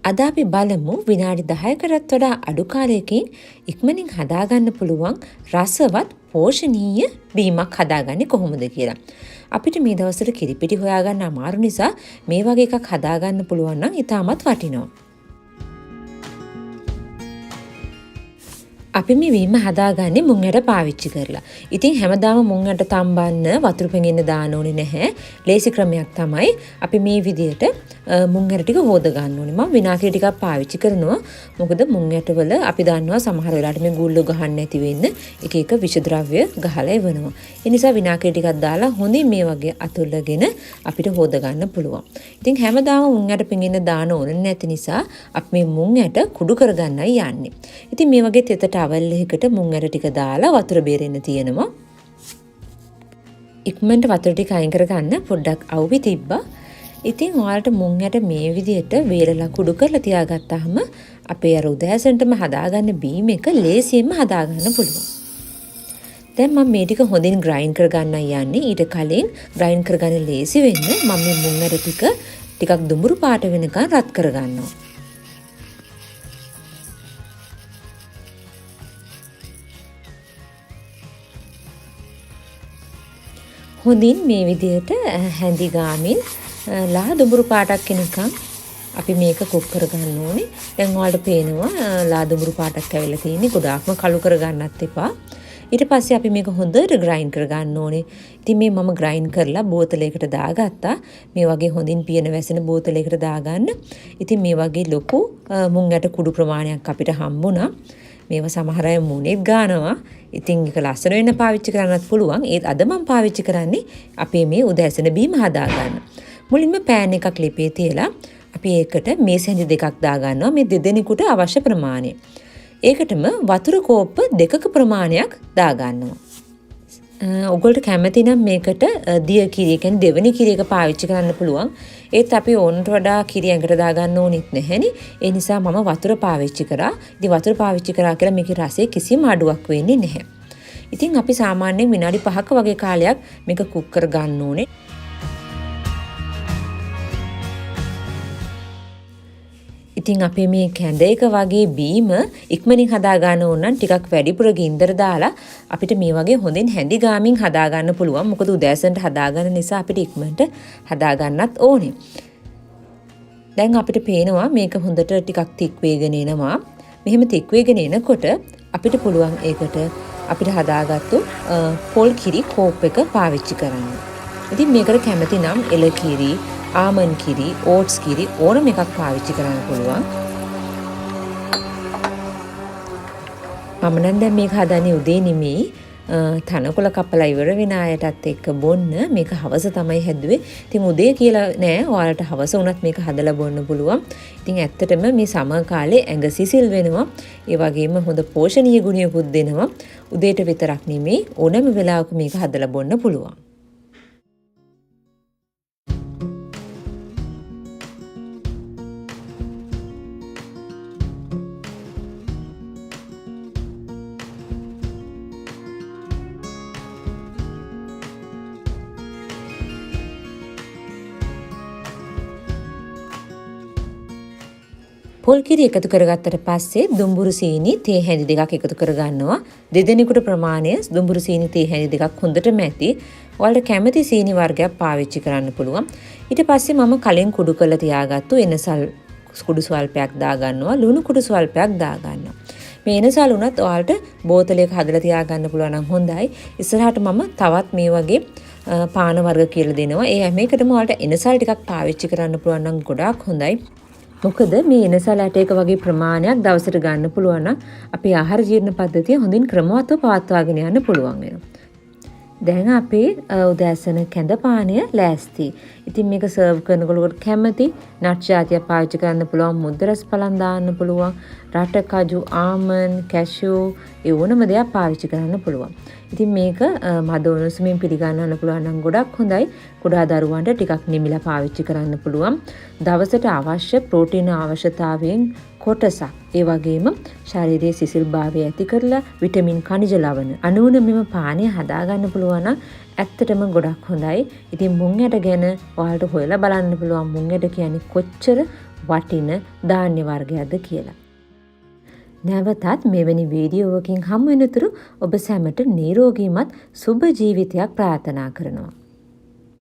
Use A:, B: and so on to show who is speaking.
A: අද අපි බලමු විනාඩි 10කටත් වඩා අඩු කාලයකින් ඉක්මනින් හදාගන්න පුළුවන් රසවත් පෝෂණීය බීමක් හදාගන්නේ කොහොමද කියලා. අපිට මේ දවස්වල කිරිපිටි හොයාගන්න අමාරු නිසා මේ වගේ එකක් හදාගන්න පුළුවන් නම් ඉතාමත් වටිනවා. අපි මේ වීම හදාගන්නේ මුං ඇට පාවිච්චි කරලා. ඉතින් හැමදාම මුං ඇට තම්බන්න වතුර පෙඟෙන්න දාන්න ඕනේ නැහැ. ලේසි ක්‍රමයක් තමයි අපි මේ විදියට මුං ඇට ටික හොද ගන්න ඕනේ. මම විනාඩි ටිකක් පාවිච්චි කරනවා. මොකද මුං ඇටවල අපි දන්නවා සමහර වෙලාවට මේ ගුල්ල ගහන්න නැති වෙන්න එක එක විෂ ද්‍රව්‍ය ගහලා එවනවා. ඒ නිසා විනාඩි ටිකක් දාලා හොඳින් මේ වගේ අතුල්ලගෙන අපිට හොද ගන්න පුළුවන්. ඉතින් හැමදාම මුං ඇට පෙඟෙන්න දාන්න ඕනේ නැති නිසා අපි මේ මුං ඇට කුඩු කරගන්නයි යන්නේ. ඉතින් මේ වගේ තෙතට අවල් එකකට මුං ඇට ටික දාලා වතුර බේරෙන්න තියෙනවා. ඉක්මනට වතුර ටික අයින් කරගන්න පොඩ්ඩක් අවුවි තිබ්බා. ඉතින් ඔයාලට මුං ඇට මේ විදිහට වේලලා කුඩු කරලා තියාගත්තාම අපේ අර උදෑසනටම හදාගන්න බීම එක ලේසියෙන්ම හදාගන්න පුළුවන්. දැන් මම මේ ටික හොඳින් ග්‍රයින්ඩ් කරගන්නයි යන්නේ. ඊට කලින් ග්‍රයින්ඩ් කරගන්න ලේසි වෙන්න මම මේ මුං ඇට ටිකක් දුඹුරු පාට වෙනකන් රත් කරගන්නවා. හොඳින් මේ විදිහට හැඳි ගාමින් ලා දුඹුරු පාටක් වෙනකන් අපි මේක කුක් කරගන්න ඕනේ. දැන් ඔයාලට පේනවා ලා දුඹුරු පාටක් ඇවිල්ලා තියෙන්නේ. ගොඩාක්ම කළු කරගන්නත් එපා. ඊට පස්සේ අපි මේක හොඳට ග්‍රයින්ඩ් කරගන්න ඕනේ. ඉතින් මේ මම ග්‍රයින්ඩ් කරලා බෝතලයකට දාගත්තා. මේ වගේ හොඳින් පියන වැසෙන බෝතලයකට දාගන්න. ඉතින් මේ වගේ ලොකු මුං ඇට කුඩු ප්‍රමාණයක් අපිට හම්බුණා. මේවා සමහර අය මුණෙත් ගන්නවා. ඉතින් ඒක ලස්සන වෙන්න පාවිච්චි කරන්නත් පුළුවන්. ඒත් අද මම පාවිච්චි කරන්නේ අපේ මේ උදෑසන බීම හදාගන්න. මුලින්ම පෑන් එකක් ලිපේ තියලා අපි ඒකට මේස් හැඳි දෙකක් දාගන්නවා. මේ දෙදෙනෙකුට අවශ්‍ය ප්‍රමාණය. ඒකටම වතුර කෝප්ප 2ක ප්‍රමාණයක් දාගන්නවා. ඔයගොල්ලෝ කැමති නම් මේකට දිය කිරි කියන්නේ දෙවෙනි කිරි එක පාවිච්චි කරන්න පුළුවන්. ඒත් අපි ඕනට වඩා කිරි ඇඟට දාගන්න ඕනෙත් නැහෙනි. ඒ නිසා මම වතුර පාවිච්චි කරා. ඉතින් වතුර පාවිච්චි කරා කියලා මේකේ රසයේ කිසිම අඩුවක් වෙන්නේ නැහැ. ඉතින් අපි සාමාන්‍යයෙන් විනාඩි 5ක වගේ කාලයක් මේක කුක් කර ගන්න ඕනේ. ඉතින් අපේ මේ කැඳ එක වගේ බීම ඉක්මනින් හදා ගන්න ඕන නම් ටිකක් වැඩිපුර ගින්දර දාලා අපිට මේ වගේ හොඳින් හැඳි ගාමින් හදා ගන්න පුළුවන්. මොකද උදෑසනට හදා ගන්න නිසා අපිට ඉක්මනට හදා ගන්නත් ඕනේ. දැන් අපිට පේනවා මේක හොඳට ටිකක් තික් වේගෙන එනවා. මෙහෙම තික් වේගෙන එනකොට අපිට පුළුවන් ඒකට අපිට හදාගත්තු පොල් කිරි කෝප් එක පාවිච්චි කරන්න. ඉතින් මේකට කැමති නම් එළ කිරි, ආමන් කිරි, ඕට්ස් කිරි ඕනම එකක් පාවිච්චි කරන්න පුළුවන්. මම නම් දැන් මේක හදන්නේ උදේ නෙමෙයි. තනකොළ කපලා ඉවර වෙන අයටත් එක්ක බොන්න මේක හවස තමයි හැදුවේ. ඉතින් උදේ කියලා නෑ. ඔයාලට හවස වුණත් මේක හදලා බොන්න පුළුවන්. ඉතින් ඇත්තටම මේ සමහර කාලේ ඇඟ සිසිල් වෙනවා. ඒ වගේම හොඳ පෝෂණීය ගුණයකුත් දෙනවා. උදේට විතරක් නෙමෙයි ඕනම වෙලාවක මේක හදලා බොන්න පුළුවන්. පොල් කිරි එකතු කරගත්තට පස්සේ දුඹුරු සීනි තේ හැඳි දෙකක් එකතු කරගන්නවා. දෙදෙනෙකුට ප්‍රමාණය දුඹුරු සීනි තේ හැඳි දෙකක් හොඳට මැති. ඔයාලට කැමති සීනි වර්ගයක් පාවිච්චි කරන්න පුළුවන්. ඊට පස්සේ මම කලින් කුඩු කරලා තියාගත්තු එනසල් කුඩු ස්වල්පයක් දාගන්නවා. ලුණු කුඩු ස්වල්පයක් දාගන්නවා. මේ එනසල් උනත් ඔයාලට බෝතලයක හදලා තියාගන්න පුළුවන් නම් හොඳයි. ඉස්සරහට මම තවත් මේ වගේ පාන වර්ග කියලා දෙනවා. ඒ හැම එකටම ඔයාලට එනසල් ටිකක් පාවිච්චි කරන්න පුළුවන් නම් ගොඩාක් හොඳයි. මොකද මේ එනසල් ඇට එක වගේ ප්‍රමාණයක් දවසට ගන්න පුළුවන් නම් අපේ ආහාර ජීර්ණ පද්ධතිය හොඳින් ක්‍රමවත්ව පවත්වාගෙන යන්න පුළුවන් වෙනවා. දැන් අපේ උදෑසන කැඳ පානය ලෑස්ති. ඉතින් මේක සර්ව් කරනකොට කැමති නට් ජාතියක් පාවිච්චි කරන්න පුළුවන්. මුද්ද රස පලන් දාන්න පුළුවන්. රට කජු, ආමන්, කැෂියෝ ඒ ඕනම දෙයක් පාවිච්චි කරන්න පුළුවන්. ඉතින් මේක මද උණුසුමින් පිළිගන්නන්න පුළුවන් නම් ගොඩක් හොඳයි. කුඩා දරුවන්ට ටිකක් නිමිලා පාවිච්චි කරන්න පුළුවන්. දවසට අවශ්‍ය ප්‍රෝටීන අවශ්‍යතාවයෙන් කොටසක්. ඒ වගේම ශාරීරික සිසිල්භාවය ඇති කරලා විටමින් khනිජ ලවණ අණුන මෙම පානය හදා ගන්න පුළුවන් නම් ඇත්තටම ගොඩක් හොඳයි. ඉතින් මුං ඇට ගැන ඔයාලට හොයලා බලන්න පුළුවන්. මුං ඇට කියන්නේ කොච්චර වටින ධාන්‍ය වර්ගයක්ද කියලා. නැවතත් මෙවැනි වීඩියෝවකින් හමු වෙනතුරු ඔබ සැමට නිරෝගීමත් සුබ ජීවිතයක් ප්‍රාර්ථනා කරනවා.